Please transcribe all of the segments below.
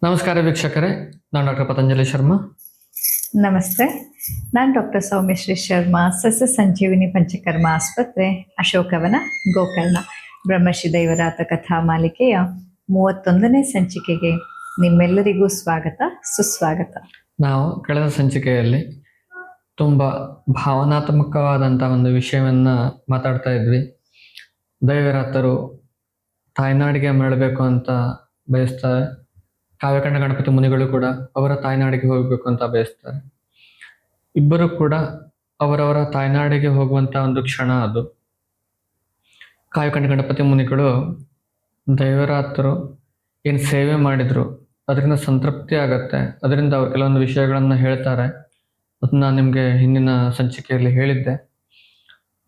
ನಮಸ್ಕಾರ ವೀಕ್ಷಕರೇ, ನಾನು ಡಾಕ್ಟರ್ ಪತಂಜಲಿ ಶರ್ಮಾ. ನಮಸ್ತೆ, ನಾನು ಡಾಕ್ಟರ್ ಸೌಮ್ಯಶ್ರೀ ಶರ್ಮಾ, ಸಸ್ಯ ಸಂಜೀವಿನಿ ಪಂಚಕರ್ಮ ಆಸ್ಪತ್ರೆ, ಅಶೋಕವನ, ಗೋಕರ್ಣ. ಬ್ರಹ್ಮಶ್ರೀ ದೈವರಾತ ಕಥಾ ಮಾಲಿಕೆಯ 31ನೇ ಸಂಚಿಕೆಗೆ ನಿಮ್ಮೆಲ್ಲರಿಗೂ ಸ್ವಾಗತ, ಸುಸ್ವಾಗತ. ನಾವು ಕಳೆದ ಸಂಚಿಕೆಯಲ್ಲಿ ತುಂಬ ಭಾವನಾತ್ಮಕವಾದಂಥ ಒಂದು ವಿಷಯವನ್ನು ಮಾತಾಡ್ತಾ ಇದ್ವಿ. ದೈವರಾತರು ತಾಯ್ನಾಡಿಗೆ ಮರಳಬೇಕು ಅಂತ ಬಯಸ್ತಾರೆ. ಕಾವ್ಯಕಂಡ ಗಣಪತಿ ಮುನಿಗಳು ಕೂಡ ಅವರ ತಾಯ್ನಾಡಿಗೆ ಹೋಗಬೇಕು ಅಂತ ಬಯಸ್ತಾರೆ. ಇಬ್ಬರು ಕೂಡ ಅವರವರ ತಾಯ್ನಾಡಿಗೆ ಹೋಗುವಂಥ ಒಂದು ಕ್ಷಣ ಅದು. ಕಾವ್ಯಕಂಡ ಗಣಪತಿ ಮುನಿಗಳು ದೈವರಾತರು ಏನು ಸೇವೆ ಮಾಡಿದ್ರು ಅದರಿಂದ ಸಂತೃಪ್ತಿ ಆಗತ್ತೆ, ಅದರಿಂದ ಅವ್ರು ಕೆಲವೊಂದು ವಿಷಯಗಳನ್ನು ಹೇಳ್ತಾರೆ. ಅದನ್ನ ನಾನು ನಿಮಗೆ ಹಿಂದಿನ ಸಂಚಿಕೆಯಲ್ಲಿ ಹೇಳಿದ್ದೆ.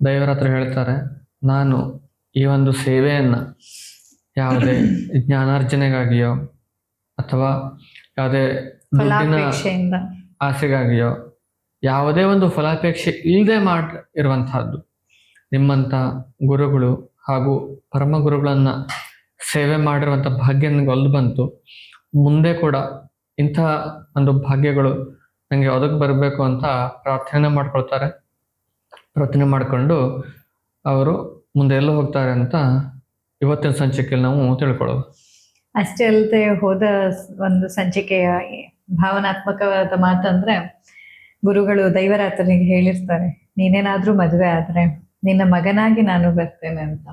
ದೈವರಾತರು ಹೇಳ್ತಾರೆ, ನಾನು ಈ ಒಂದು ಸೇವೆಯನ್ನು ಯಾವುದೇ ಜ್ಞಾನಾರ್ಜನೆಗಾಗಿಯೋ ಅಥವಾ ಯಾವುದೇ ದುಡ್ಡಿನ ಆಸೆಗಾಗಿಯೋ ಯಾವುದೇ ಒಂದು ಫಲಾಪೇಕ್ಷೆ ಇಲ್ಲದೆ ಇರುವಂತಹದ್ದು. ನಿಮ್ಮಂಥ ಗುರುಗಳು ಹಾಗೂ ಪರಮ ಗುರುಗಳನ್ನ ಸೇವೆ ಮಾಡಿರುವಂಥ ಭಾಗ್ಯ ನನಗೆ ಒಲ್ದು ಬಂತು. ಮುಂದೆ ಕೂಡ ಇಂಥ ಒಂದು ಭಾಗ್ಯಗಳು ನನಗೆ ಒದಗಿ ಬರಬೇಕು ಅಂತ ಪ್ರಾರ್ಥನೆ ಮಾಡ್ಕೊಳ್ತಾರೆ. ಪ್ರಾರ್ಥನೆ ಮಾಡಿಕೊಂಡು ಅವರು ಮುಂದೆ ಎಲ್ಲೋ ಹೋಗ್ತಾರೆ ಅಂತ ಇವತ್ತಿನ ಸಂಚಿಕೆಯಲ್ಲಿ ನಾವು ತಿಳ್ಕೊಳ್ಳೋದು. ಅಷ್ಟೇ ಅಲ್ಲದೆ ಹೋದ ಒಂದು ಸಂಚಿಕೆಯ ಭಾವನಾತ್ಮಕವಾದ ಮಾತಂದ್ರೆ, ಗುರುಗಳು ದೈವರಾತನಿಗೆ ಹೇಳಿರ್ತಾರೆ, ನೀನೇನಾದ್ರೂ ಮದುವೆ ಆದ್ರೆ ನಿನ್ನ ಮಗನಾಗಿ ನಾನು ಬರ್ತೇನೆ ಅಂತ.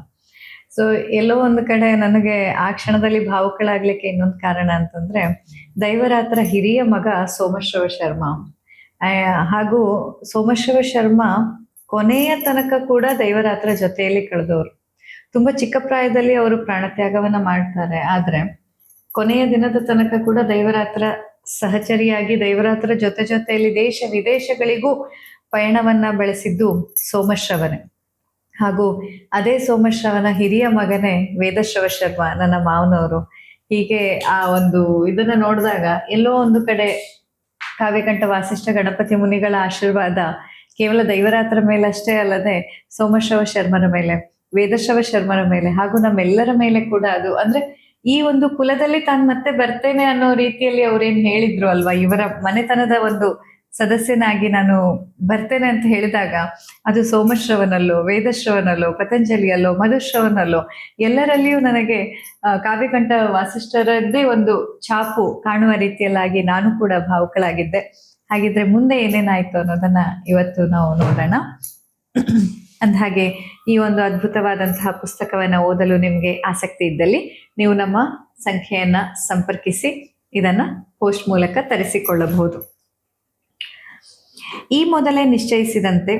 ಸೊ ಎಲ್ಲೋ ಒಂದು ಕಡೆ ನನಗೆ ಆ ಕ್ಷಣದಲ್ಲಿ ಭಾವುಕಳಾಗ್ಲಿಕ್ಕೆ ಇನ್ನೊಂದು ಕಾರಣ ಅಂತಂದ್ರೆ, ದೈವರಾತರ ಹಿರಿಯ ಮಗ ಸೋಮಶ್ರವ ಶರ್ಮಾ, ಹಾಗೂ ಸೋಮಶ್ರವ ಶರ್ಮಾ ಕೊನೆಯ ತನಕ ಕೂಡ ದೈವರಾತರ ಜೊತೆಯಲ್ಲಿ ಕಳೆದವರು. ತುಂಬಾ ಚಿಕ್ಕ ಪ್ರಾಯದಲ್ಲಿ ಅವರು ಪ್ರಾಣತ್ಯಾಗವನ್ನ ಮಾಡ್ತಾರೆ, ಆದ್ರೆ ಕೊನೆಯ ದಿನದ ತನಕ ಕೂಡ ದೈವರಾತರ ಸಹಚರಿಯಾಗಿ ದೈವರಾತರ ಜೊತೆಯಲ್ಲಿ ದೇಶ ವಿದೇಶಗಳಿಗೂ ಪಯಣವನ್ನ ಬೆಳೆಸಿದ್ದು ಸೋಮಶ್ರವನೇ. ಹಾಗೂ ಅದೇ ಸೋಮಶ್ರವನ ಹಿರಿಯ ಮಗನೇ ವೇದಶ್ರವ ಶರ್ಮಾ, ನನ್ನ ಮಾವನವರು. ಹೀಗೆ ಆ ಒಂದು ಇದನ್ನ ನೋಡಿದಾಗ ಎಲ್ಲೋ ಒಂದು ಕಡೆ ಕಾವ್ಯಕಂಠ ವಾಸಿಷ್ಠ ಗಣಪತಿ ಮುನಿಗಳ ಆಶೀರ್ವಾದ ಕೇವಲ ದೈವರಾತರ ಮೇಲೆ ಅಷ್ಟೇ ಅಲ್ಲದೆ ಸೋಮಶ್ರವ ಶರ್ಮನ ಮೇಲೆ, ವೇದಶ್ರವ ಶರ್ಮನ ಮೇಲೆ ಹಾಗೂ ನಮ್ಮೆಲ್ಲರ ಮೇಲೆ ಕೂಡ ಅದು ಅಂದ್ರೆ ಈ ಒಂದು ಕುಲದಲ್ಲಿ ತಾನು ಮತ್ತೆ ಬರ್ತೇನೆ ಅನ್ನೋ ರೀತಿಯಲ್ಲಿ ಅವ್ರೇನ್ ಹೇಳಿದ್ರು ಅಲ್ವಾ, ಇವರ ಮನೆತನದ ಒಂದು ಸದಸ್ಯನಾಗಿ ನಾನು ಬರ್ತೇನೆ ಅಂತ ಹೇಳಿದಾಗ ಅದು ಸೋಮಶ್ರವನಲ್ಲೋ, ವೇದಶ್ರವನಲ್ಲೋ, ಪತಂಜಲಿಯಲ್ಲೋ, ಮಧುಶ್ರವನಲ್ಲೋ ಎಲ್ಲರಲ್ಲಿಯೂ ನನಗೆ ಕಾವ್ಯಕಂಠ ವಾಸಿಷ್ಠರದ್ದೇ ಒಂದು ಛಾಪು ಕಾಣುವ ರೀತಿಯಲ್ಲಾಗಿ ನಾನು ಕೂಡ ಭಾವುಕಳಾಗಿದ್ದೆ. ಹಾಗಿದ್ರೆ ಮುಂದೆ ಏನೇನಾಯ್ತು ಅನ್ನೋದನ್ನ ಇವತ್ತು ನಾವು ನೋಡೋಣ. ಅಂದಹಾಗೆ ಈ ಒಂದು ಅದ್ಭುತವಾದಂತಹ ಪುಸ್ತಕವನ್ನು ಓದಲು ನಿಮಗೆ ಆಸಕ್ತಿ ಇದ್ದಲ್ಲಿ ನೀವು ನಮ್ಮ ಸಂಖ್ಯೆಯನ್ನ ಸಂಪರ್ಕಿಸಿ ಇದನ್ನ ಪೋಸ್ಟ್ ಮೂಲಕ ತರಿಸಿಕೊಳ್ಳಬಹುದು. ಈ ಮೊದಲೇ ನಿಶ್ಚಯಿಸಿದಂತೆ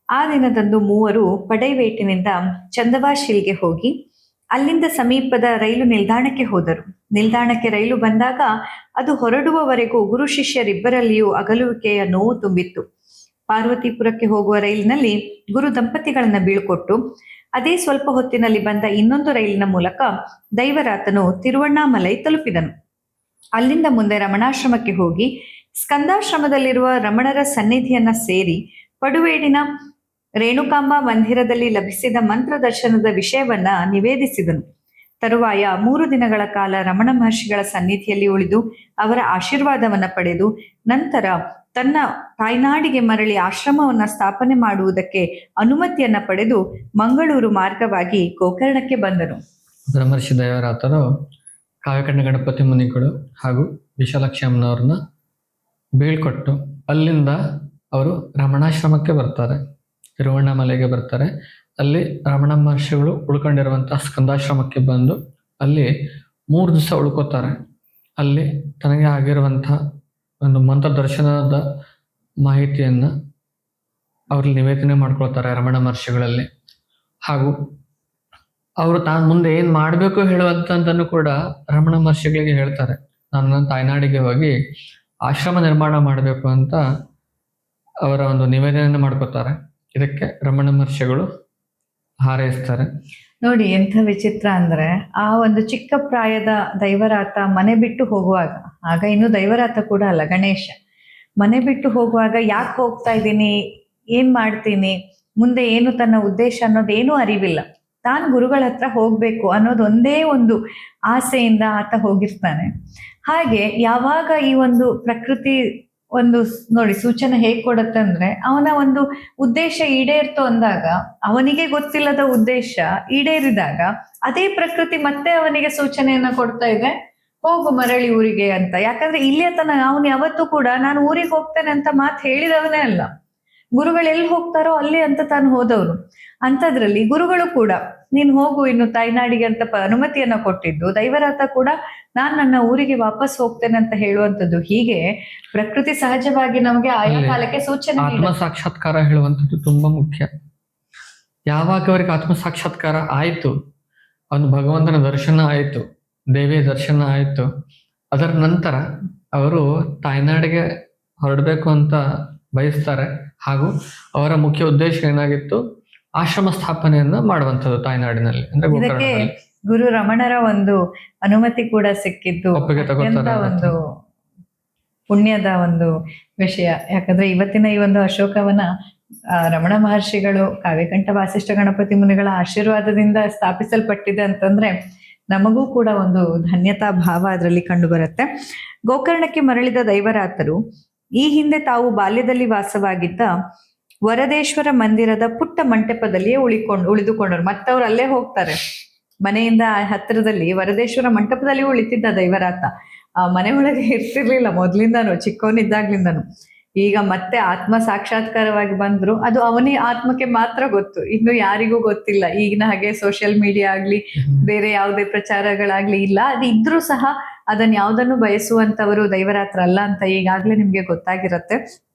ಆ ದಿನದಂದು ಮೂವರು ಪಡೈವೇಟಿನಿಂದ ಚಂದವಾಶಿಲ್ಗೆ ಹೋಗಿ ಅಲ್ಲಿಂದ ಸಮೀಪದ ರೈಲು ನಿಲ್ದಾಣಕ್ಕೆ ಹೋದರು. ನಿಲ್ದಾಣಕ್ಕೆ ರೈಲು ಬಂದಾಗ ಅದು ಹೊರಡುವವರೆಗೂ ಗುರು ಶಿಷ್ಯರಿಬ್ಬರಲ್ಲಿಯೂ ಅಗಲುವಿಕೆಯ ನೋವು ತುಂಬಿತ್ತು. ಪಾರ್ವತಿಪುರಕ್ಕೆ ಹೋಗುವ ರೈಲಿನಲ್ಲಿ ಗುರು ದಂಪತಿಗಳನ್ನ ಬೀಳ್ಕೊಟ್ಟು ಅದೇ ಸ್ವಲ್ಪ ಹೊತ್ತಿನಲ್ಲಿ ಬಂದ ಇನ್ನೊಂದು ರೈಲಿನ ಮೂಲಕ ದೈವರಾತನು ತಿರುವಣ್ಣಾಮಲೈ ತಲುಪಿದನು. ಅಲ್ಲಿಂದ ಮುಂದೆ ರಮಣಾಶ್ರಮಕ್ಕೆ ಹೋಗಿ ಸ್ಕಂದಾಶ್ರಮದಲ್ಲಿರುವ ರಮಣರ ಸನ್ನಿಧಿಯನ್ನ ಸೇರಿ ಪಡುವೇಡಿನ ರೇಣುಕಾಂಬ ಮಂದಿರದಲ್ಲಿ ಲಭಿಸಿದ ಮಂತ್ರ ದರ್ಶನದ ವಿಷಯವನ್ನ ನಿವೇದಿಸಿದನು. ತರುವಾಯ 3 ದಿನಗಳ ಕಾಲ ರಮಣ ಮಹರ್ಷಿಗಳ ಸನ್ನಿಧಿಯಲ್ಲಿ ಉಳಿದು ಅವರ ಆಶೀರ್ವಾದವನ್ನ ಪಡೆದು ನಂತರ ತನ್ನ ತಾಯ್ನಾಡಿಗೆ ಮರಳಿ ಆಶ್ರಮವನ್ನ ಸ್ಥಾಪನೆ ಮಾಡುವುದಕ್ಕೆ ಅನುಮತಿಯನ್ನ ಪಡೆದು ಮಂಗಳೂರು ಮಾರ್ಗವಾಗಿ ಗೋಕರ್ಣಕ್ಕೆ ಬಂದನು. ಬ್ರಹ್ಮರ್ಷಿ ದೈವರಾತರು ಕಾವ್ಯಕಂಡ ಗಣಪತಿ ಮುನಿಗಳು ಹಾಗೂ ವಿಶಾಲಾಕ್ಷಿ ಅಮ್ಮನವ್ರನ್ನ ಬೀಳ್ಕೊಟ್ಟು ಅಲ್ಲಿಂದ ಅವರು ರಮಣಾಶ್ರಮಕ್ಕೆ ಬರ್ತಾರೆ, ತಿರುವಣ್ಣಾಮಲೆಗೆ ಬರ್ತಾರೆ. ಅಲ್ಲಿ ರಮಣ ಮಹರ್ಷಿಗಳು ಉಳ್ಕೊಂಡಿರುವಂಥ ಸ್ಕಂದಾಶ್ರಮಕ್ಕೆ ಬಂದು ಅಲ್ಲಿ 3 ದಿವಸ ಉಳ್ಕೋತಾರೆ. ಅಲ್ಲಿ ತನಗೆ ಆಗಿರುವಂಥ ಒಂದು ಮಂತ್ರ ದರ್ಶನದ ಮಾಹಿತಿಯನ್ನು ಅವ್ರಲ್ಲಿ ನಿವೇದನೆ ಮಾಡ್ಕೊಳ್ತಾರೆ ರಮಣ ಮಹರ್ಷಿಗಳಲ್ಲಿ. ಹಾಗೂ ಅವರು ತಾನು ಮುಂದೆ ಏನು ಮಾಡಬೇಕು ಹೇಳುವಂಥದ್ದನ್ನು ಕೂಡ ರಮಣ ಮಹರ್ಷಿಗಳಿಗೆ ಹೇಳ್ತಾರೆ. ನಾನು ನನ್ನ ತಾಯ್ನಾಡಿಗೆ ಹೋಗಿ ಆಶ್ರಮ ನಿರ್ಮಾಣ ಮಾಡಬೇಕು ಅಂತ ಅವರ ಒಂದು ನಿವೇದನೆ ಮಾಡ್ಕೋತಾರೆ. ಇದಕ್ಕೆ ರಮಣ ಮಹರ್ಷಿಗಳು ಹಾರೈಸ್ತಾರೆ. ನೋಡಿ ಎಂಥ ವಿಚಿತ್ರ ಅಂದ್ರೆ, ಆ ಒಂದು ಚಿಕ್ಕ ಪ್ರಾಯದ ದೈವರಾತ ಮನೆ ಬಿಟ್ಟು ಹೋಗುವಾಗ, ಆಗ ಇನ್ನು ದೈವರಾತ ಕೂಡ ಅಲ್ಲ, ಗಣೇಶ ಮನೆ ಬಿಟ್ಟು ಹೋಗುವಾಗ ಯಾಕೆ ಹೋಗ್ತಾ ಇದ್ದೀನಿ, ಏನ್ ಮಾಡ್ತೀನಿ, ಮುಂದೆ ಏನು ತನ್ನ ಉದ್ದೇಶ ಅನ್ನೋದೇನೂ ಅರಿವಿಲ್ಲ. ತಾನು ಗುರುಗಳ ಹತ್ರ ಹೋಗ್ಬೇಕು ಅನ್ನೋದು ಒಂದೇ ಒಂದು ಆಸೆಯಿಂದ ಆತ ಹೋಗಿರ್ತಾನೆ. ಹಾಗೆ ಯಾವಾಗ ಈ ಒಂದು ಪ್ರಕೃತಿ ಒಂದು ನೋಡಿ ಸೂಚನೆ ಹೇಗ್ ಕೊಡತ್ತೆ ಅಂದ್ರೆ, ಅವನ ಒಂದು ಉದ್ದೇಶ ಈಡೇರ್ತು ಅಂದಾಗ, ಅವನಿಗೆ ಗೊತ್ತಿಲ್ಲದ ಉದ್ದೇಶ ಈಡೇರಿದಾಗ ಅದೇ ಪ್ರಕೃತಿ ಮತ್ತೆ ಅವನಿಗೆ ಸೂಚನೆಯನ್ನ ಕೊಡ್ತಾ ಇದೆ, ಹೋಗು ಮರಳಿ ಊರಿಗೆ ಅಂತ. ಯಾಕಂದ್ರೆ ಇಲ್ಲಿಯ ತನಕ ಅವನು ಯಾವತ್ತೂ ಕೂಡ ನಾನು ಊರಿಗೆ ಹೋಗ್ತೇನೆ ಅಂತ ಮಾತು ಹೇಳಿದವನೇ ಅಲ್ಲ. ಗುರುಗಳು ಎಲ್ಲಿ ಹೋಗ್ತಾರೋ ಅಲ್ಲಿ ಅಂತ ತಾನು ಹೋದವನು. ಅಂಥದ್ರಲ್ಲಿ ಗುರುಗಳು ಕೂಡ ನೀನ್ ಹೋಗು ಇನ್ನು ತಾಯ್ನಾಡಿಗೆ ಅಂತ ಅನುಮತಿಯನ್ನ ಕೊಟ್ಟಿದ್ದು, ದೈವರಾತ ಕೂಡ ನಾನ್ ನನ್ನ ಊರಿಗೆ ವಾಪಸ್ ಹೋಗ್ತೇನೆ ಅಂತ ಹೇಳುವಂಥದ್ದು. ಹೀಗೆ ಪ್ರಕೃತಿ ಸಹಜವಾಗಿ ನಮಗೆ ಆಯಾ ಅಲ್ಲಿ ಕಾಲಕ್ಕೆ ಸೂಚನೆ ಆತ್ಮ ನೀಡುತ್ತೆ. ಸಾಕ್ಷಾತ್ಕಾರ ಹೇಳುವಂಥದ್ದು ತುಂಬಾ ಮುಖ್ಯ. ಯಾವಾಗ ಅವರಿಗೆ ಆತ್ಮ ಸಾಕ್ಷಾತ್ಕಾರ ಆಯ್ತು, ಅವನು ಭಗವಂತನ ದರ್ಶನ ಆಯ್ತು, ದೇವಿಯ ದರ್ಶನ ಆಯ್ತು, ಅದರ ನಂತರ ಅವರು ತಾಯ್ನಾಡಿಗೆ ಹೊರಡಬೇಕು ಅಂತ ಬಯಸ್ತಾರೆ. ಹಾಗೂ ಅವರ ಮುಖ್ಯ ಉದ್ದೇಶ ಏನಾಗಿತ್ತು, ಆಶ್ರಮ ಸ್ಥಾಪನೆಯನ್ನ ಮಾಡುವಂಥದ್ದು ತಾಯ್ನಾಡಿನಲ್ಲಿ, ಅಂದ್ರೆ ಇದಕ್ಕೆ ಗೋಕರ್ಣದಲ್ಲಿ. ಗುರು ರಮಣರ ಒಂದು ಅನುಮತಿ ಕೂಡ ಸಿಕ್ಕಿದ್ದು ಒಪ್ಪಿಗೆ ಅತ್ಯಂತ ತಗೋತಾರೆ ಒಂದು ಪುಣ್ಯದ ಒಂದು ವಿಷಯ. ಯಾಕಂದ್ರೆ ಇವತ್ತಿನ ಈ ಒಂದು ಅಶೋಕವನ ರಮಣ ಮಹರ್ಷಿಗಳು ಕಾವ್ಯಕಂಠ ವಾಸಿಷ್ಠ ಗಣಪತಿ ಮುನಿಗಳ ಆಶೀರ್ವಾದದಿಂದ ಸ್ಥಾಪಿಸಲ್ಪಟ್ಟಿದೆ ಅಂತಂದ್ರೆ ನಮಗೂ ಕೂಡ ಒಂದು ಧನ್ಯತಾ ಭಾವ ಅದರಲ್ಲಿ ಕಂಡು ಬರುತ್ತೆ. ಗೋಕರ್ಣಕ್ಕೆ ಮರಳಿದ ದೈವರಾತರು ಈ ಹಿಂದೆ ತಾವು ಬಾಲ್ಯದಲ್ಲಿ ವಾಸವಾಗಿದ್ದ ವರದೇಶ್ವರ ಮಂದಿರದ ಪುಟ್ಟ ಮಂಟಪದಲ್ಲಿಯೇ ಉಳಿದುಕೊಂಡರು. ಮತ್ತವ್ರು ಅಲ್ಲೇ ಹೋಗ್ತಾರೆ. ಮನೆಯಿಂದ ಹತ್ತಿರದಲ್ಲಿ ವರದೇಶ್ವರ ಮಂಟಪದಲ್ಲಿ ಉಳಿತಿದ್ದ ದೈವರಾತ. ಆ ಮನೆ ಒಳಗೆ ಇರ್ತಿರ್ಲಿಲ್ಲ ಮೊದ್ಲಿಂದಾನು, ಚಿಕ್ಕವನಿದ್ದಾಗ್ಲಿಂದನು. ಈಗ ಮತ್ತೆ ಆತ್ಮ ಸಾಕ್ಷಾತ್ಕಾರವಾಗಿ ಬಂದ್ರು, ಅದು ಅವನೇ ಆತ್ಮಕ್ಕೆ ಮಾತ್ರ ಗೊತ್ತು, ಇನ್ನು ಯಾರಿಗೂ ಗೊತ್ತಿಲ್ಲ. ಈಗಿನ ಹಾಗೆ ಸೋಷಿಯಲ್ ಮೀಡಿಯಾ ಆಗ್ಲಿ ಬೇರೆ ಯಾವುದೇ ಪ್ರಚಾರಗಳಾಗ್ಲಿ ಇಲ್ಲ. ಅದು ಇದ್ರೂ ಸಹ ಅದನ್ನ ಯಾವ್ದನ್ನು ಬಯಸುವಂತವರು ದೈವರಾತ್ರ ಅಲ್ಲ ಅಂತ ಈಗಾಗ್ಲೇ ನಿಮ್ಗೆ ಗೊತ್ತಾಗಿರತ್ತೆ.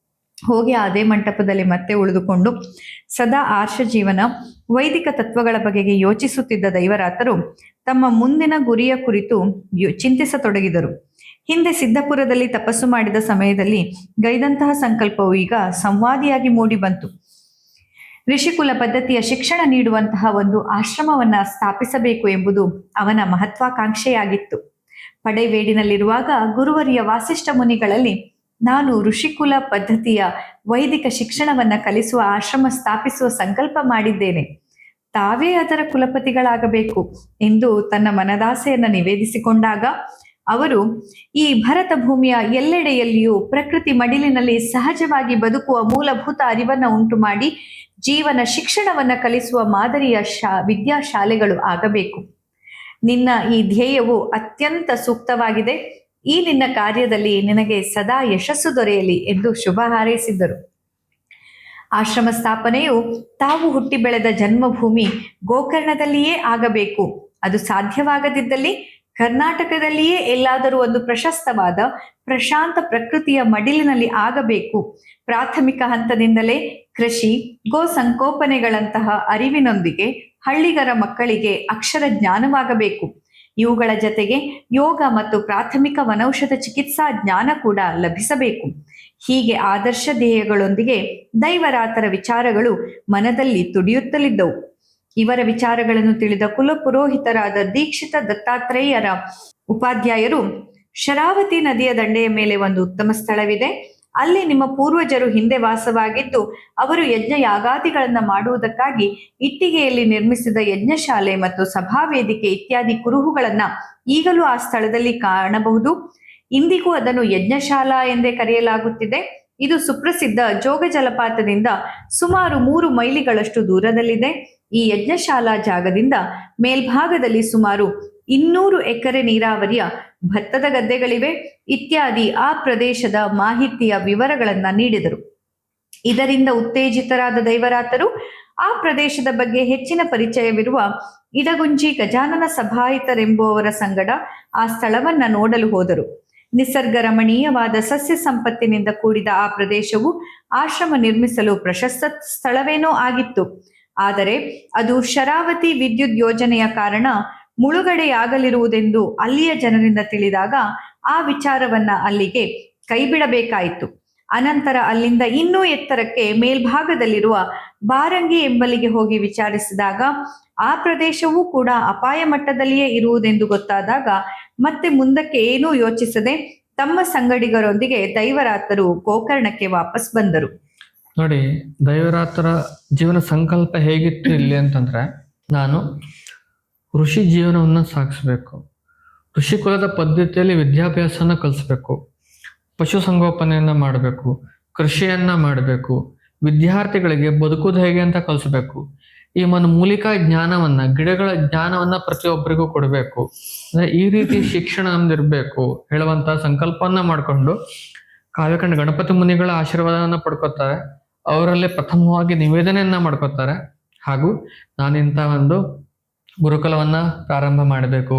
ಹೋಗಿ ಅದೇ ಮಂಟಪದಲ್ಲಿ ಮತ್ತೆ ಉಳಿದುಕೊಂಡು ಸದಾ ಆರ್ಷ ಜೀವನ ವೈದಿಕ ತತ್ವಗಳ ಬಗೆಗೆ ಯೋಚಿಸುತ್ತಿದ್ದ ದೈವರಾತರು ತಮ್ಮ ಮುಂದಿನ ಗುರಿಯ ಕುರಿತು ಚಿಂತಿಸತೊಡಗಿದರು. ಹಿಂದೆ ಸಿದ್ಧಪುರದಲ್ಲಿ ತಪಸ್ಸು ಮಾಡಿದ ಸಮಯದಲ್ಲಿ ಗೈದಂತಹ ಸಂಕಲ್ಪವು ಈಗ ಸಂವಾದಿಯಾಗಿ ಮೂಡಿ ಬಂತು. ಋಷಿಕುಲ ಪದ್ಧತಿಯ ಶಿಕ್ಷಣ ನೀಡುವಂತಹ ಒಂದು ಆಶ್ರಮವನ್ನ ಸ್ಥಾಪಿಸಬೇಕು ಎಂಬುದು ಅವನ ಮಹತ್ವಾಕಾಂಕ್ಷೆಯಾಗಿತ್ತು. ಪಡೆವೇಡಿನಲ್ಲಿರುವಾಗ ಗುರುವರಿಯ ವಾಸಿಷ್ಠ ಮುನಿಗಳಲ್ಲಿ ನಾನು ಋಷಿಕುಲ ಪದ್ಧತಿಯ ವೈದಿಕ ಶಿಕ್ಷಣವನ್ನ ಕಲಿಸುವ ಆಶ್ರಮ ಸ್ಥಾಪಿಸುವ ಸಂಕಲ್ಪ ಮಾಡಿದ್ದೇನೆ, ತಾವೇ ಅದರ ಕುಲಪತಿಗಳಾಗಬೇಕು ಎಂದು ತನ್ನ ಮನದಾಸೆಯನ್ನ ನಿವೇದಿಸಿಕೊಂಡಾಗ ಅವರು ಈ ಭರತ ಭೂಮಿಯ ಎಲ್ಲೆಡೆಯಲ್ಲಿಯೂ ಪ್ರಕೃತಿ ಮಡಿಲಿನಲ್ಲಿ ಸಹಜವಾಗಿ ಬದುಕುವ ಮೂಲಭೂತ ಅರಿವನ್ನ ಉಂಟು ಮಾಡಿ ಜೀವನ ಶಿಕ್ಷಣವನ್ನ ಕಲಿಸುವ ಮಾದರಿಯ ವಿದ್ಯಾಶಾಲೆಗಳು ಆಗಬೇಕು. ನಿನ್ನ ಈ ಧ್ಯೇಯವು ಅತ್ಯಂತ ಸೂಕ್ತವಾಗಿದೆ. ಈ ನಿನ್ನ ಕಾರ್ಯದಲ್ಲಿ ನಿನಗೆ ಸದಾ ಯಶಸ್ಸು ದೊರೆಯಲಿ ಎಂದು ಶುಭ ಹಾರೈಸಿದ್ದರು. ಆಶ್ರಮ ಸ್ಥಾಪನೆಯು ತಾವು ಹುಟ್ಟಿ ಬೆಳೆದ ಜನ್ಮಭೂಮಿ ಗೋಕರ್ಣದಲ್ಲಿಯೇ ಆಗಬೇಕು. ಅದು ಸಾಧ್ಯವಾಗದಿದ್ದಲ್ಲಿ ಕರ್ನಾಟಕದಲ್ಲಿಯೇ ಎಲ್ಲಾದರೂ ಒಂದು ಪ್ರಶಸ್ತವಾದ ಪ್ರಶಾಂತ ಪ್ರಕೃತಿಯ ಮಡಿಲಿನಲ್ಲಿ ಆಗಬೇಕು. ಪ್ರಾಥಮಿಕ ಹಂತದಿಂದಲೇ ಕೃಷಿ, ಗೋ ಸಂಕೋಪನೆಗಳಂತಹ ಅರಿವಿನೊಂದಿಗೆ ಹಳ್ಳಿಗರ ಮಕ್ಕಳಿಗೆ ಅಕ್ಷರ ಜ್ಞಾನವಾಗಬೇಕು. ಇವುಗಳ ಜತೆಗೆ ಯೋಗ ಮತ್ತು ಪ್ರಾಥಮಿಕ ವನೌಷಧ ಚಿಕಿತ್ಸಾ ಜ್ಞಾನ ಕೂಡ ಲಭಿಸಬೇಕು. ಹೀಗೆ ಆದರ್ಶ ಧ್ಯೇಯಗಳೊಂದಿಗೆ ದೈವರಾತರ ವಿಚಾರಗಳು ಮನದಲ್ಲಿ ತುಡಿಯುತ್ತಲಿದ್ದವು. ಇವರ ವಿಚಾರಗಳನ್ನು ತಿಳಿದ ಕುಲಪುರೋಹಿತರಾದ ದೀಕ್ಷಿತ ದತ್ತಾತ್ರೇಯರ ಉಪಾಧ್ಯಾಯರು, ಶರಾವತಿ ನದಿಯ ದಂಡೆಯ ಮೇಲೆ ಒಂದು ಉತ್ತಮ ಸ್ಥಳವಿದೆ, ಅಲ್ಲಿ ನಿಮ್ಮ ಪೂರ್ವಜರು ಹಿಂದೆ ವಾಸವಾಗಿದ್ದು ಅವರು ಯಜ್ಞ ಯಾಗಾದಿಗಳನ್ನ ಮಾಡುವುದಕ್ಕಾಗಿ ಇಟ್ಟಿಗೆಯಲ್ಲಿ ನಿರ್ಮಿಸಿದ ಯಜ್ಞಶಾಲೆ ಮತ್ತು ಸಭಾವೇದಿಕೆ ಇತ್ಯಾದಿ ಕುರುಹುಗಳನ್ನ ಈಗಲೂ ಆ ಸ್ಥಳದಲ್ಲಿ ಕಾಣಬಹುದು. ಇಂದಿಗೂ ಅದನ್ನು ಯಜ್ಞಶಾಲಾ ಎಂದೇ ಕರೆಯಲಾಗುತ್ತಿದೆ. ಇದು ಸುಪ್ರಸಿದ್ಧ ಜೋಗ ಜಲಪಾತದಿಂದ ಸುಮಾರು 3 ಮೈಲಿಗಳಷ್ಟು ದೂರದಲ್ಲಿದೆ. ಈ ಯಜ್ಞಶಾಲಾ ಜಾಗದಿಂದ ಮೇಲ್ಭಾಗದಲ್ಲಿ ಸುಮಾರು 200 ಎಕರೆ ನೀರಾವರಿಯ ಭತ್ತದ ಗದ್ದೆಗಳಿವೆ ಇತ್ಯಾದಿ ಆ ಪ್ರದೇಶದ ಮಾಹಿತಿಯ ವಿವರಗಳನ್ನ ನೀಡಿದರು. ಇದರಿಂದ ಉತ್ತೇಜಿತರಾದ ದೈವರಾತರು ಆ ಪ್ರದೇಶದ ಬಗ್ಗೆ ಹೆಚ್ಚಿನ ಪರಿಚಯವಿರುವ ಇಡಗುಂಜಿ ಗಜಾನನ ಸಭಾಯಿತರೆಂಬುವವರ ಸಂಗಡ ಆ ಸ್ಥಳವನ್ನ ನೋಡಲು ಹೋದರು. ನಿಸರ್ಗ ರಮಣೀಯವಾದ ಸಸ್ಯ ಸಂಪತ್ತಿನಿಂದ ಕೂಡಿದ ಆ ಪ್ರದೇಶವು ಆಶ್ರಮ ನಿರ್ಮಿಸಲು ಪ್ರಶಸ್ತ ಸ್ಥಳವೇನೋ ಆಗಿತ್ತು. ಆದರೆ ಅದು ಶರಾವತಿ ವಿದ್ಯುತ್ ಯೋಜನೆಯ ಕಾರಣ ಮುಳುಗಡೆಯಾಗಲಿರುವುದೆಂದು ಅಲ್ಲಿಯ ಜನರಿಂದ ತಿಳಿದಾಗ ಆ ವಿಚಾರವನ್ನ ಅಲ್ಲಿಗೆ ಕೈಬಿಡಬೇಕಾಯಿತು. ಅನಂತರ ಅಲ್ಲಿಂದ ಇನ್ನೂ ಎತ್ತರಕ್ಕೆ ಮೇಲ್ಭಾಗದಲ್ಲಿರುವ ಬಾರಂಗಿ ಎಂಬಲ್ಲಿಗೆ ಹೋಗಿ ವಿಚಾರಿಸಿದಾಗ ಆ ಪ್ರದೇಶವೂ ಕೂಡ ಅಪಾಯ ಮಟ್ಟದಲ್ಲಿಯೇ ಇರುವುದೆಂದು ಗೊತ್ತಾದಾಗ ಮತ್ತೆ ಮುಂದಕ್ಕೆ ಏನೂ ಯೋಚಿಸದೆ ತಮ್ಮ ಸಂಗಡಿಗರೊಂದಿಗೆ ದೈವರಾತರು ಗೋಕರ್ಣಕ್ಕೆ ವಾಪಸ್ ಬಂದರು. ನೋಡಿ, ದೈವರಾತರ ಜೀವನ ಸಂಕಲ್ಪ ಹೇಗಿತ್ತು ಇಲ್ಲಿ ಅಂತಂದ್ರೆ, ನಾನು ಋಷಿ ಜೀವನವನ್ನು ಸಾಗಿಸ್ಬೇಕು, ಋಷಿ ಕುಲದ ಪದ್ಧತಿಯಲ್ಲಿ ವಿದ್ಯಾಭ್ಯಾಸನ ಕಲಿಸ್ಬೇಕು, ಪಶುಸಂಗೋಪನೆಯನ್ನು ಮಾಡಬೇಕು, ಕೃಷಿಯನ್ನ ಮಾಡಬೇಕು, ವಿದ್ಯಾರ್ಥಿಗಳಿಗೆ ಬದುಕುವುದು ಹೇಗೆ ಅಂತ ಕಲಿಸ್ಬೇಕು, ಈ ಮೂಲಿಕಾ ಜ್ಞಾನವನ್ನ, ಗಿಡಗಳ ಜ್ಞಾನವನ್ನ ಪ್ರತಿಯೊಬ್ಬರಿಗೂ ಕೊಡಬೇಕು. ಅಂದ್ರೆ ಈ ರೀತಿ ಶಿಕ್ಷಣ ನಮ್ದಿರ್ಬೇಕು ಹೇಳುವಂತ ಸಂಕಲ್ಪವನ್ನ ಮಾಡಿಕೊಂಡು ಕಾವ್ಯಕಂಡ ಗಣಪತಿ ಮುನಿಗಳ ಆಶೀರ್ವಾದವನ್ನ ಪಡ್ಕೋತಾರೆ. ಅವರಲ್ಲಿ ಪ್ರಥಮವಾಗಿ ನಿವೇದನೆಯನ್ನ ಮಾಡ್ಕೋತಾರೆ. ಹಾಗೂ ನಾನಿಂತ ಒಂದು ಗುರುಕುಲವನ್ನ ಪ್ರಾರಂಭ ಮಾಡಬೇಕು,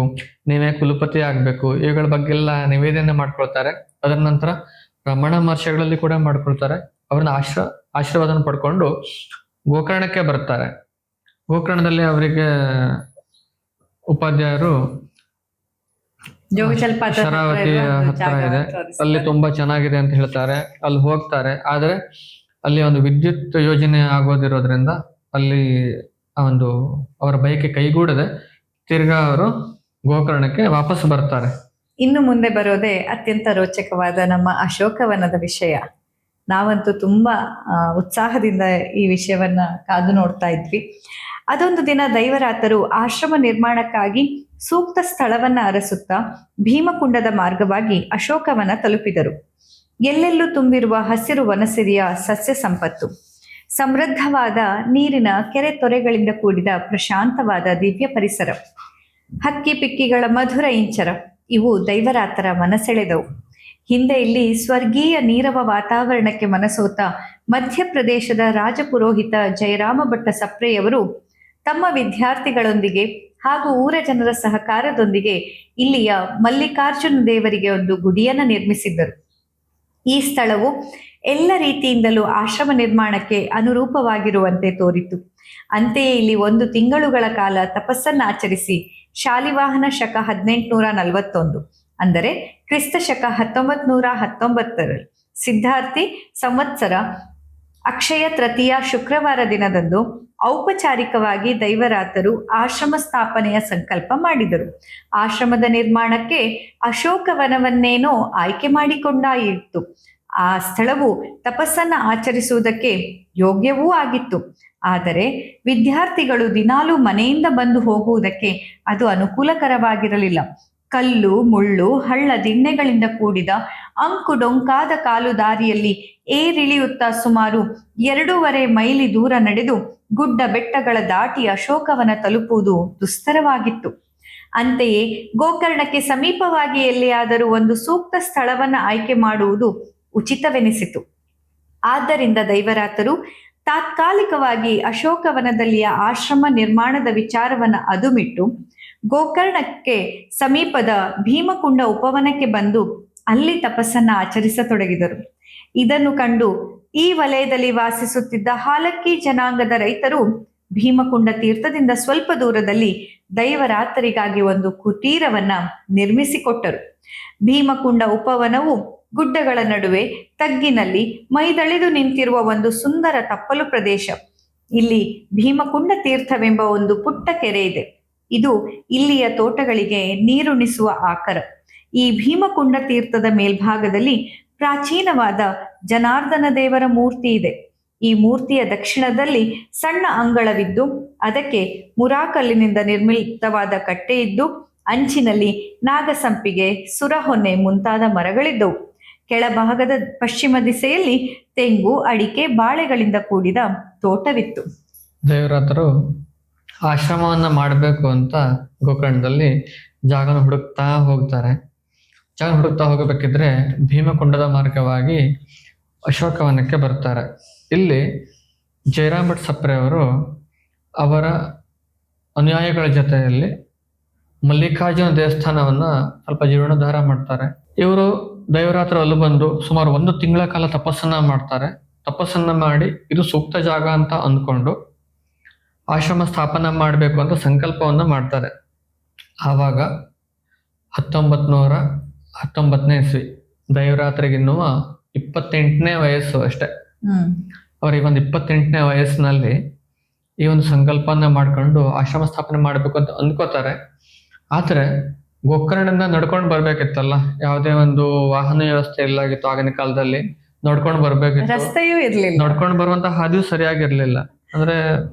ನೀವೇ ಕುಲಪತಿ ಆಗ್ಬೇಕು, ಇವುಗಳ ಬಗ್ಗೆ ಎಲ್ಲ ನಿವೇದನೆ ಮಾಡ್ಕೊಳ್ತಾರೆ. ಅದರ ನಂತರ ರಮಣ ಮಹರ್ಷಿಗಳಲ್ಲಿ ಕೂಡ ಮಾಡ್ಕೊಳ್ತಾರೆ. ಅವ್ರನ್ನ ಆಶೀರ್ವಾದನ ಪಡ್ಕೊಂಡು ಗೋಕರ್ಣಕ್ಕೆ ಬರ್ತಾರೆ. ಗೋಕರ್ಣದಲ್ಲಿ ಅವರಿಗೆ ಉಪಾಧ್ಯಾಯರು ಜೋಗ ಜಲಪಾತ ಶರಾವತಿ ಹತ್ರ ಇದೆ, ಅಲ್ಲಿ ತುಂಬಾ ಚೆನ್ನಾಗಿದೆ ಅಂತ ಹೇಳ್ತಾರೆ. ಅಲ್ಲಿ ಹೋಗ್ತಾರೆ. ಆದ್ರೆ ಅಲ್ಲಿ ಒಂದು ವಿದ್ಯುತ್ ಯೋಜನೆ ಆಗೋದಿರೋದ್ರಿಂದ ಅಲ್ಲಿ ಆ ಒಂದು ಅವರ ಬಯಕೆ ಕೈಗೂಡದೆ ತಿರ್ಗಾ ಅವರು ಗೋಕರ್ಣಕ್ಕೆ ವಾಪಸ್ ಬರ್ತಾರೆ. ಇನ್ನು ಮುಂದೆ ಬರೋದೇ ಅತ್ಯಂತ ರೋಚಕವಾದ ನಮ್ಮ ಅಶೋಕವನದ ವಿಷಯ. ನಾವಂತೂ ತುಂಬಾ ಉತ್ಸಾಹದಿಂದ ಈ ವಿಷಯವನ್ನ ಕಾದು ನೋಡ್ತಾ ಇದ್ವಿ. ಅದೊಂದು ದಿನ ದೈವರಾತರು ಆಶ್ರಮ ನಿರ್ಮಾಣಕ್ಕಾಗಿ ಸೂಕ್ತ ಸ್ಥಳವನ್ನ ಅರಸುತ್ತಾ ಭೀಮಕುಂಡದ ಮಾರ್ಗವಾಗಿ ಅಶೋಕವನ ತಲುಪಿದರು. ಎಲ್ಲೆಲ್ಲೂ ತುಂಬಿರುವ ಹಸಿರು ವನಸಿರಿಯ ಸಸ್ಯ ಸಂಪತ್ತು, ಸಮೃದ್ಧವಾದ ನೀರಿನ ಕೆರೆ ತೊರೆಗಳಿಂದ ಕೂಡಿದ ಪ್ರಶಾಂತವಾದ ದಿವ್ಯ ಪರಿಸರ, ಹಕ್ಕಿ ಪಿಕ್ಕಿಗಳ ಮಧುರ ಇಂಚರ, ಇವು ದೈವರಾತರ ಮನಸೆಳೆದವು. ಹಿಂದೆ ಇಲ್ಲಿ ಸ್ವರ್ಗೀಯ ನೀರವ ವಾತಾವರಣಕ್ಕೆ ಮನಸೋತ ಮಧ್ಯಪ್ರದೇಶದ ರಾಜಪುರೋಹಿತ ಜಯರಾಮ ಭಟ್ಟ ಸಪ್ರೆಯವರು ತಮ್ಮ ವಿದ್ಯಾರ್ಥಿಗಳೊಂದಿಗೆ ಹಾಗೂ ಊರ ಜನರ ಸಹಕಾರದೊಂದಿಗೆ ಇಲ್ಲಿಯ ಮಲ್ಲಿಕಾರ್ಜುನ ದೇವರಿಗೆ ಒಂದು ಗುಡಿಯನ್ನು ನಿರ್ಮಿಸಿದ್ದರು. ಈ ಸ್ಥಳವು ಎಲ್ಲ ರೀತಿಯಿಂದಲೂ ಆಶ್ರಮ ನಿರ್ಮಾಣಕ್ಕೆ ಅನುರೂಪವಾಗಿರುವಂತೆ ತೋರಿತು. ಅಂತೆಯೇ ಇಲ್ಲಿ 1 ತಿಂಗಳುಗಳ ಕಾಲ ತಪಸ್ಸನ್ನು ಆಚರಿಸಿ ಶಾಲಿವಾಹನ ಶಕ 1841 ಅಂದರೆ ಕ್ರಿಸ್ತ ಶಕ 1919 ಸಿದ್ಧಾರ್ಥಿ ಸಂವತ್ಸರ ಅಕ್ಷಯ ತೃತೀಯ ಶುಕ್ರವಾರ ದಿನದಂದು ಔಪಚಾರಿಕವಾಗಿ ದೈವರಾತರು ಆಶ್ರಮ ಸ್ಥಾಪನೆಯ ಸಂಕಲ್ಪ ಮಾಡಿದರು. ಆಶ್ರಮದ ನಿರ್ಮಾಣಕ್ಕೆ ಅಶೋಕವನವನ್ನೇನೋ ಆಯ್ಕೆ ಮಾಡಿಕೊಂಡಾಯಿತು. ಆ ಸ್ಥಳವು ತಪಸ್ಸನ್ನ ಆಚರಿಸುವುದಕ್ಕೆ ಯೋಗ್ಯವೂ ಆಗಿತ್ತು. ಆದರೆ ವಿದ್ಯಾರ್ಥಿಗಳು ದಿನಾಲೂ ಮನೆಯಿಂದ ಬಂದು ಹೋಗುವುದಕ್ಕೆ ಅದು ಅನುಕೂಲಕರವಾಗಿರಲಿಲ್ಲ. ಕಲ್ಲು ಮುಳ್ಳು ಹಳ್ಳ ದಿಣ್ಣೆಗಳಿಂದ ಕೂಡಿದ ಅಂಕು ಡೊಂಕಾದ ಕಾಲು ದಾರಿಯಲ್ಲಿ ಏರಿಳಿಯುತ್ತಾ ಸುಮಾರು 2.5 ಮೈಲಿ ದೂರ ನಡೆದು ಗುಡ್ಡ ಬೆಟ್ಟಗಳ ದಾಟಿ ಅಶೋಕವನ ತಲುಪುವುದು ದುಸ್ತರವಾಗಿತ್ತು. ಅಂತೆಯೇ ಗೋಕರ್ಣಕ್ಕೆ ಸಮೀಪವಾಗಿ ಎಲ್ಲಿಯಾದರೂ ಒಂದು ಸೂಕ್ತ ಸ್ಥಳವನ್ನು ಆಯ್ಕೆ ಮಾಡುವುದು ಉಚಿತವೆನಿಸಿತು. ಆದ್ದರಿಂದ ದೈವರಾತರು ತಾತ್ಕಾಲಿಕವಾಗಿ ಅಶೋಕವನದಲ್ಲಿಯ ಆಶ್ರಮ ನಿರ್ಮಾಣದ ವಿಚಾರವನ್ನು ಅದುಮಿಟ್ಟು ಗೋಕರ್ಣಕ್ಕೆ ಸಮೀಪದ ಭೀಮಕುಂಡ ಉಪವನಕ್ಕೆ ಬಂದು ಅಲ್ಲಿ ತಪಸ್ಸನ್ನ ಆಚರಿಸತೊಡಗಿದರು. ಇದನ್ನು ಕಂಡು ಈ ವಲಯದಲ್ಲಿ ವಾಸಿಸುತ್ತಿದ್ದ ಹಾಲಕ್ಕಿ ಜನಾಂಗದ ರೈತರು ಭೀಮಕುಂಡ ತೀರ್ಥದಿಂದ ಸ್ವಲ್ಪ ದೂರದಲ್ಲಿ ದೈವರಾತರಿಗಾಗಿ ಒಂದು ಕುಟೀರವನ್ನ ನಿರ್ಮಿಸಿಕೊಟ್ಟರು. ಭೀಮಕುಂಡ ಉಪವನವು ಗುಡ್ಡಗಳ ನಡುವೆ ತಗ್ಗಿನಲ್ಲಿ ಮೈದಳೆದು ನಿಂತಿರುವ ಒಂದು ಸುಂದರ ತಪ್ಪಲು ಪ್ರದೇಶ. ಇಲ್ಲಿ ಭೀಮಕುಂಡ ತೀರ್ಥವೆಂಬ ಒಂದು ಪುಟ್ಟ ಕೆರೆ ಇದೆ. ಇದು ಇಲ್ಲಿಯ ತೋಟಗಳಿಗೆ ನೀರುಣಿಸುವ ಆಕರ. ಈ ಭೀಮಕುಂಡ ತೀರ್ಥದ ಮೇಲ್ಭಾಗದಲ್ಲಿ ಪ್ರಾಚೀನವಾದ ಜನಾರ್ದನ ದೇವರ ಮೂರ್ತಿ ಇದೆ. ಈ ಮೂರ್ತಿಯ ದಕ್ಷಿಣದಲ್ಲಿ ಸಣ್ಣ ಅಂಗಳವಿದ್ದು ಅದಕ್ಕೆ ಮುರಾಕಲ್ಲಿನಿಂದ ನಿರ್ಮಿತವಾದ ಕಟ್ಟೆ ಇದ್ದು ಅಂಚಿನಲ್ಲಿ ನಾಗಸಂಪಿಗೆ, ಸುರಹೊನ್ನೆ ಮುಂತಾದ ಮರಗಳಿದ್ದವು. ಕೆಳಭಾಗದ ಪಶ್ಚಿಮ ದಿಸೆಯಲ್ಲಿ ತೆಂಗು, ಅಡಿಕೆ, ಬಾಳೆಗಳಿಂದ ಕೂಡಿದ ತೋಟವಿತ್ತು. ದೇವರಾತರು ಆಶ್ರಮವನ್ನ ಮಾಡಬೇಕು ಅಂತ ಗೋಕರ್ಣದಲ್ಲಿ ಜಾಗನ ಹುಡುಕ್ತಾ ಹೋಗ್ತಾರೆ. ಜಾಗ ಹುಡುಕ್ತಾ ಹೋಗಬೇಕಿದ್ರೆ ಭೀಮಕುಂಡದ ಮಾರ್ಗವಾಗಿ ಅಶೋಕವನಕ್ಕೆ ಬರ್ತಾರೆ. ಇಲ್ಲಿ ಜಯರಾಮ್ ಭಟ್ ಸಪ್ರೆ ಅವರು ಅವರ ಅನುಯಾಯಿಗಳ ಜೊತೆಯಲ್ಲಿ ಮಲ್ಲಿಕಾರ್ಜುನ ದೇವಸ್ಥಾನವನ್ನ ಸ್ವಲ್ಪ ಜೀರ್ಣೋದ್ಧಾರ ಮಾಡ್ತಾರೆ. ಇವರು ದೈವರಾತ್ರ ಅಲ್ಲಿ ಬಂದು ಸುಮಾರು 1 ತಿಂಗಳ ಕಾಲ ತಪಸ್ಸನ್ನ ಮಾಡ್ತಾರೆ. ತಪಸ್ಸನ್ನ ಮಾಡಿ ಇದು ಸೂಕ್ತ ಜಾಗ ಅಂತ ಅಂದ್ಕೊಂಡು ಆಶ್ರಮ ಸ್ಥಾಪನೆ ಮಾಡಬೇಕು ಅಂತ ಸಂಕಲ್ಪವನ್ನ ಮಾಡ್ತಾರೆ. ಆವಾಗ 1919ನೇ ಇಸ್ವಿ, ದೈವರಾತ್ರಿಗಿನ್ನುವ 28ನೇ ವಯಸ್ಸು ಅಷ್ಟೇ. ಅವ್ರಿಗೆ ಒಂದು 28ನೇ ವಯಸ್ಸಿನಲ್ಲಿ ಈ ಒಂದು ಸಂಕಲ್ಪನ ಮಾಡ್ಕೊಂಡು ಆಶ್ರಮ ಸ್ಥಾಪನೆ ಮಾಡಬೇಕು ಅಂತ ಅಂದ್ಕೋತಾರೆ. ಆದ್ರೆ ಗೋಕರ್ಣದಿಂದ ನಡ್ಕೊಂಡು ಬರ್ಬೇಕಿತ್ತಲ್ಲ, ಯಾವುದೇ ಒಂದು ವಾಹನ ವ್ಯವಸ್ಥೆ ಇಲ್ಲಾಗಿತ್ತು ಆಗಿನ ಕಾಲದಲ್ಲಿ. ನಡ್ಕೊಂಡು ಬರ್ಬೇಕಿತ್ತು, ರಸ್ತೆಯೂ ಇರ್ಲಿಲ್ಲ, ನಡ್ಕೊಂಡು ಬರುವಂತ ಹಾದಿಯೂ ಸರಿಯಾಗಿರ್ಲಿಲ್ಲ. ಅಂದ್ರೆ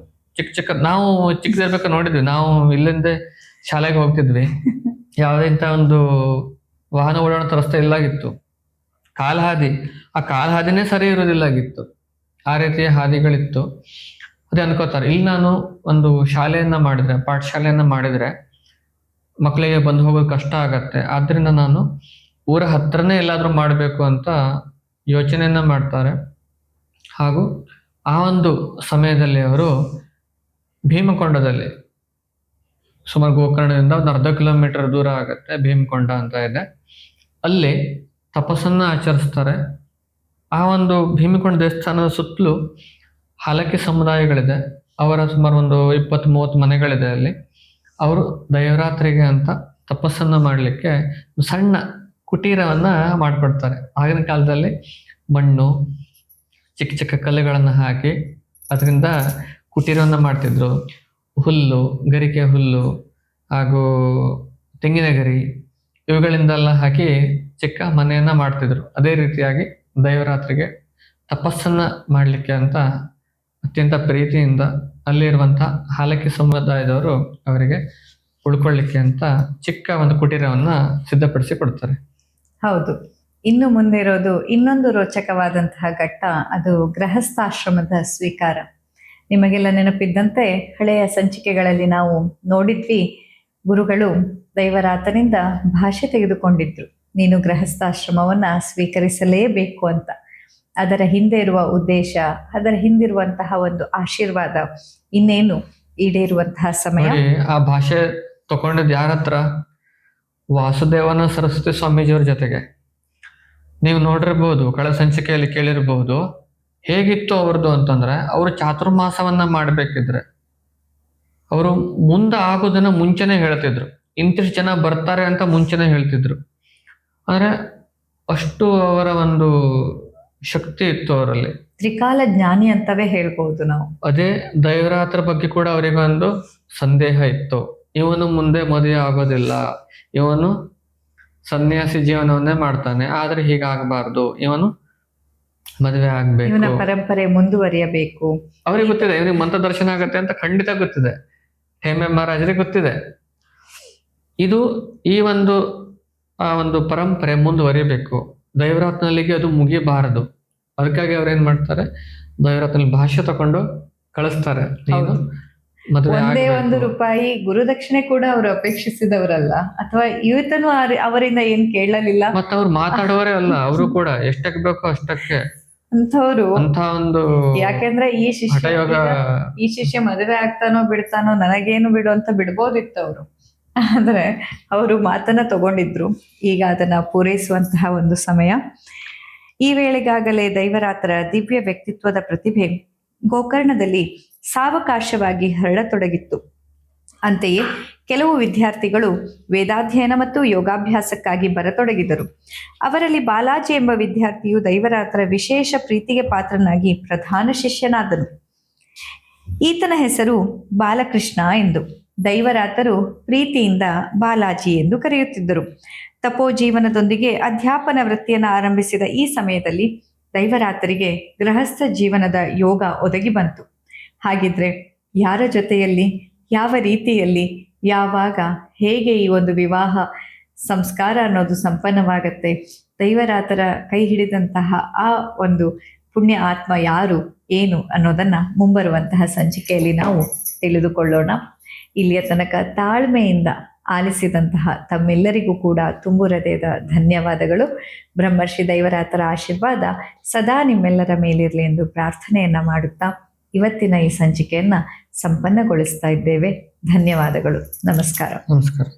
ಚಿಕ್ಕ ಚಿಕ್ಕ ನಾವು ಚಿಕ್ಕದಿರ್ಬೇಕು ನೋಡಿದ್ವಿ. ನಾವು ಇಲ್ಲಿಂದ ಶಾಲೆಗೆ ಹೋಗ್ತಿದ್ವಿ. ಯಾವುದೇ ಇಂಥ ಒಂದು ವಾಹನ ಓಡಾಡೋ ರಸ್ತೆ ಇಲ್ಲಾಗಿತ್ತು. ಕಾಲ್ ಹಾದಿ, ಆ ಕಾಲ್ ಹಾದಿನೇ ಸರಿ ಇರೋದಿಲ್ಲಾಗಿತ್ತು. ಆ ರೀತಿಯ ಹಾದಿಗಳಿತ್ತು. ಅದೇ ಅನ್ಕೋತಾರೆ, ಇಲ್ಲಿ ನಾನು ಒಂದು ಶಾಲೆಯನ್ನ ಮಾಡಿದ್ರೆ, ಪಾಠಶಾಲೆಯನ್ನ ಮಾಡಿದ್ರೆ ಮಕ್ಕಳಿಗೆ ಬಂದು ಹೋಗೋದು ಕಷ್ಟ ಆಗತ್ತೆ. ಆದ್ರಿಂದ ನಾನು ಊರ ಹತ್ರನೇ ಎಲ್ಲಾದ್ರೂ ಮಾಡಬೇಕು ಅಂತ ಯೋಚನೆಯನ್ನ ಮಾಡ್ತಾರೆ. ಹಾಗೂ ಆ ಒಂದು ಸಮಯದಲ್ಲಿ ಅವರು ಭೀಮಕೊಂಡದಲ್ಲಿ, ಸುಮಾರು ಗೋಕರ್ಣದಿಂದ ಒಂದು ಅರ್ಧ ಕಿಲೋಮೀಟರ್ ದೂರ ಆಗತ್ತೆ, ಭೀಮಕೊಂಡ ಅಂತ ಇದೆ, ಅಲ್ಲಿ ತಪಸ್ಸನ್ನ ಆಚರಿಸ್ತಾರೆ. ಆ ಒಂದು ಭೀಮಕೊಂಡ ದೇವಸ್ಥಾನದ ಸುತ್ತಲೂ ಹಾಲಕ್ಕಿ ಸಮುದಾಯಗಳಿದೆ. ಅವರ ಸುಮಾರು ಒಂದು 20-30 ಮನೆಗಳಿದೆ ಅಲ್ಲಿ. ಅವರು ದೈವರಾತ್ರಿಗೆ ಅಂತ ತಪಸ್ಸನ್ನ ಮಾಡಲಿಕ್ಕೆ ಸಣ್ಣ ಕುಟೀರವನ್ನ ಮಾಡ್ಕೊಡ್ತಾರೆ. ಆಗಿನ ಕಾಲದಲ್ಲಿ ಮಣ್ಣು, ಚಿಕ್ಕ ಚಿಕ್ಕ ಕಲ್ಲುಗಳನ್ನು ಹಾಕಿ ಅದರಿಂದ ಕುಟೀರವನ್ನ ಮಾಡ್ತಿದ್ರು. ಹುಲ್ಲು, ಗರಿಕೆ ಹುಲ್ಲು ಹಾಗೂ ತೆಂಗಿನ ಗರಿ ಇವುಗಳಿಂದೆಲ್ಲ ಹಾಕಿ ಚಿಕ್ಕ ಮನೆಯನ್ನ ಮಾಡ್ತಿದ್ರು. ಅದೇ ರೀತಿಯಾಗಿ ದೈವರಾತ್ರಿಗೆ ತಪಸ್ಸನ್ನ ಮಾಡಲಿಕ್ಕೆ ಅಂತ ಅತ್ಯಂತ ಪ್ರೀತಿಯಿಂದ ಅಲ್ಲಿರುವಂಥ ಹಾಲಕ್ಕಿ ಸಮುದಾಯದವರು ಅವರಿಗೆ ಉಳ್ಕೊಳ್ಳಿಕ್ಕೆ ಅಂತ ಚಿಕ್ಕ ಒಂದು ಕುಟೀರವನ್ನ ಸಿದ್ಧಪಡಿಸಿ ಕೊಡ್ತಾರೆ. ಹೌದು. ಇನ್ನು ಮುಂದೆ ಇರೋದು ಇನ್ನೊಂದು ರೋಚಕವಾದಂತಹ ಘಟ್ಟ, ಅದು ಗೃಹಸ್ಥಾಶ್ರಮದ ಸ್ವೀಕಾರ. ನಿಮಗೆಲ್ಲ ನೆನಪಿದ್ದಂತೆ ಹಳೆಯ ಸಂಚಿಕೆಗಳಲ್ಲಿ ನಾವು ನೋಡಿದ್ವಿ, ಗುರುಗಳು ದೈವರಾತನಿಂದ ಭಾಷೆ ತೆಗೆದುಕೊಂಡಿದ್ರು, ನೀನು ಗೃಹಸ್ಥಾಶ್ರಮವನ್ನ ಸ್ವೀಕರಿಸಲೇಬೇಕು ಅಂತ. ಅದರ ಹಿಂದೆ ಇರುವ ಉದ್ದೇಶ, ಅದರ ಹಿಂದಿರುವಂತಹ ಒಂದು ಆಶೀರ್ವಾದ ಇನ್ನೇನು ಈಡೇರುವಂತಹ ಸಮಯ. ಆ ಭಾಷೆ ತಗೊಂಡಿದ್ ಯಾರ ಹತ್ರ? ವಾಸುದೇವನ ಸರಸ್ವತಿ ಸ್ವಾಮೀಜಿಯವ್ರ ಜೊತೆಗೆ. ನೀವು ನೋಡಿರ್ಬಹುದು, ಕಳೆದ ಸಂಚಿಕೆಯಲ್ಲಿ ಕೇಳಿರ್ಬಹುದು, ಹೇಗಿತ್ತು ಅವ್ರದ್ದು ಅಂತಂದ್ರೆ, ಅವರು ಚಾತುರ್ಮಾಸವನ್ನ ಮಾಡ್ಬೇಕಿದ್ರೆ ಅವರು ಮುಂದೆ ಆಗೋದನ್ನ ಮುಂಚೆನೆ ಹೇಳ್ತಿದ್ರು. ಇಂತಿಷ್ಟು ಜನ ಬರ್ತಾರೆ ಅಂತ ಮುಂಚೆನೆ ಹೇಳ್ತಿದ್ರು. ಅಂದ್ರೆ ಅಷ್ಟು ಅವರ ಒಂದು ಶಕ್ತಿ ಇತ್ತು ಅವರಲ್ಲಿ. ತ್ರಿಕಾಲ ಜ್ಞಾನಿ ಅಂತವೇ ಹೇಳ್ಬಹುದು ನಾವು. ಅದೇ ದೈವರಾತ್ರ ಬಗ್ಗೆ ಕೂಡ ಅವರಿಗೆ ಒಂದು ಸಂದೇಹ ಇತ್ತು. ಇವನು ಮುಂದೆ ಮದುವೆ ಆಗೋದಿಲ್ಲ, ಇವನು ಸನ್ಯಾಸಿ ಜೀವನವನ್ನೇ ಮಾಡ್ತಾನೆ, ಆದ್ರೆ ಹೀಗಾಗಬಾರ್ದು, ಇವನು ಮದುವೆ ಆಗ್ಬೇಕು, ಇವನ ಪರಂಪರೆ ಮುಂದುವರಿಯಬೇಕು. ಅವ್ರಿಗೆ ಗೊತ್ತಿದೆ, ಇವನಿಗೆ ಮಂತ್ರ ದರ್ಶನ ಆಗತ್ತೆ ಅಂತ ಖಂಡಿತ ಗೊತ್ತಿದೆ. ಹೇಮೆ ಮಹಾರಾಜರಿಗೆ ಗೊತ್ತಿದೆ. ಇದು ಈ ಒಂದು ಆ ಒಂದು ಪರಂಪರೆ ಮುಂದುವರಿಬೇಕು, ದೈವರಾತ್ನಲ್ಲಿಗೆ ಅದು ಮುಗಿಬಾರದು. ಅದಕ್ಕಾಗಿ ಅವ್ರು ಏನ್ ಮಾಡ್ತಾರೆ, ದೈವರಾತ್ನಲ್ಲಿ ಭಾಷೆ ತಕೊಂಡು ಕಳಿಸ್ತಾರೆ. ಒಂದೇ ₹1 ಗುರುದಕ್ಷಿಣೆ ಕೂಡ ಅವರು ಅಪೇಕ್ಷಿಸಿದವರಲ್ಲ, ಅಥವಾ ಇವತ್ತನು ಅವರಿಂದ ಏನ್ ಕೇಳಲಿಲ್ಲ. ಮತ್ತ ಅವ್ರು ಮಾತಾಡೋರೇ ಅಲ್ಲ, ಅವರು ಕೂಡ ಎಷ್ಟಕ್ಕೆ ಬೇಕೋ ಅಷ್ಟಕ್ಕೆ ಅಂಥವ್ರು. ಅಂತ ಒಂದು, ಯಾಕೆಂದ್ರೆ ಈ ಶಿಷ್ಯ ಮದುವೆ ಆಗ್ತಾನೋ ಬಿಡ್ತಾನೋ ನನಗೇನು ಬಿಡು ಅಂತ ಬಿಡ್ಬೋದಿತ್ತು ಅವರು. ಆದ್ರೆ ಅವರು ಮಾತನ್ನ ತಗೊಂಡಿದ್ರು. ಈಗ ಅದನ್ನ ಪೂರೈಸುವಂತಹ ಒಂದು ಸಮಯ. ಈ ವೇಳೆಗಾಗಲೇ ದೈವರಾತರ ದಿವ್ಯ ವ್ಯಕ್ತಿತ್ವದ ಪ್ರತಿಭೆ ಗೋಕರ್ಣದಲ್ಲಿ ಸಾವಕಾಶವಾಗಿ ಹರಡತೊಡಗಿತ್ತು. ಅಂತೆಯೇ ಕೆಲವು ವಿದ್ಯಾರ್ಥಿಗಳು ವೇದಾಧ್ಯಯನ ಮತ್ತು ಯೋಗಾಭ್ಯಾಸಕ್ಕಾಗಿ ಬರತೊಡಗಿದರು. ಅವರಲ್ಲಿ ಬಾಲಾಜಿ ಎಂಬ ವಿದ್ಯಾರ್ಥಿಯು ದೈವರಾತರ ವಿಶೇಷ ಪ್ರೀತಿಗೆ ಪಾತ್ರನಾಗಿ ಪ್ರಧಾನ ಶಿಷ್ಯನಾದನು. ಈತನ ಹೆಸರು ಬಾಲಕೃಷ್ಣ ಎಂದು. ದೈವರಾತರು ಪ್ರೀತಿಯಿಂದ ಬಾಲಾಜಿ ಎಂದು ಕರೆಯುತ್ತಿದ್ದರು. ತಪೋಜೀವನದೊಂದಿಗೆ ಅಧ್ಯಾಪನ ವೃತ್ತಿಯನ್ನು ಆರಂಭಿಸಿದ ಈ ಸಮಯದಲ್ಲಿ ದೈವರಾತರಿಗೆ ಗೃಹಸ್ಥ ಜೀವನದ ಯೋಗ ಒದಗಿ ಬಂತು. ಹಾಗಿದ್ರೆ ಯಾರ ಜೊತೆಯಲ್ಲಿ, ಯಾವ ರೀತಿಯಲ್ಲಿ, ಯಾವಾಗ, ಹೇಗೆ ಈ ಒಂದು ವಿವಾಹ ಸಂಸ್ಕಾರ ಅನ್ನೋದು ಸಂಪನ್ನವಾಗತ್ತೆ, ದೈವರಾತರ ಕೈ ಹಿಡಿದಂತಹ ಆ ಒಂದು ಪುಣ್ಯ ಆತ್ಮ ಯಾರು, ಏನು ಅನ್ನೋದನ್ನ ಮುಂಬರುವಂತಹ ಸಂಚಿಕೆಯಲ್ಲಿ ನಾವು ತಿಳಿದುಕೊಳ್ಳೋಣ. ಇಲ್ಲಿಯ ತನಕ ತಾಳ್ಮೆಯಿಂದ ಆಲಿಸಿದಂತಹ ತಮ್ಮೆಲ್ಲರಿಗೂ ಕೂಡ ತುಂಬು ಹೃದಯದ ಧನ್ಯವಾದಗಳು. ಬ್ರಹ್ಮರ್ಷಿ ದೈವರಾತರ ಆಶೀರ್ವಾದ ಸದಾ ನಿಮ್ಮೆಲ್ಲರ ಮೇಲಿರಲಿ ಎಂದು ಪ್ರಾರ್ಥನೆಯನ್ನ ಮಾಡುತ್ತಾ ಇವತ್ತಿನ ಈ ಸಂಚಿಕೆಯನ್ನ ಸಂಪನ್ನಗೊಳಿಸ್ತಾ ಇದ್ದೇವೆ. ಧನ್ಯವಾದಗಳು. ನಮಸ್ಕಾರ. ನಮಸ್ಕಾರ.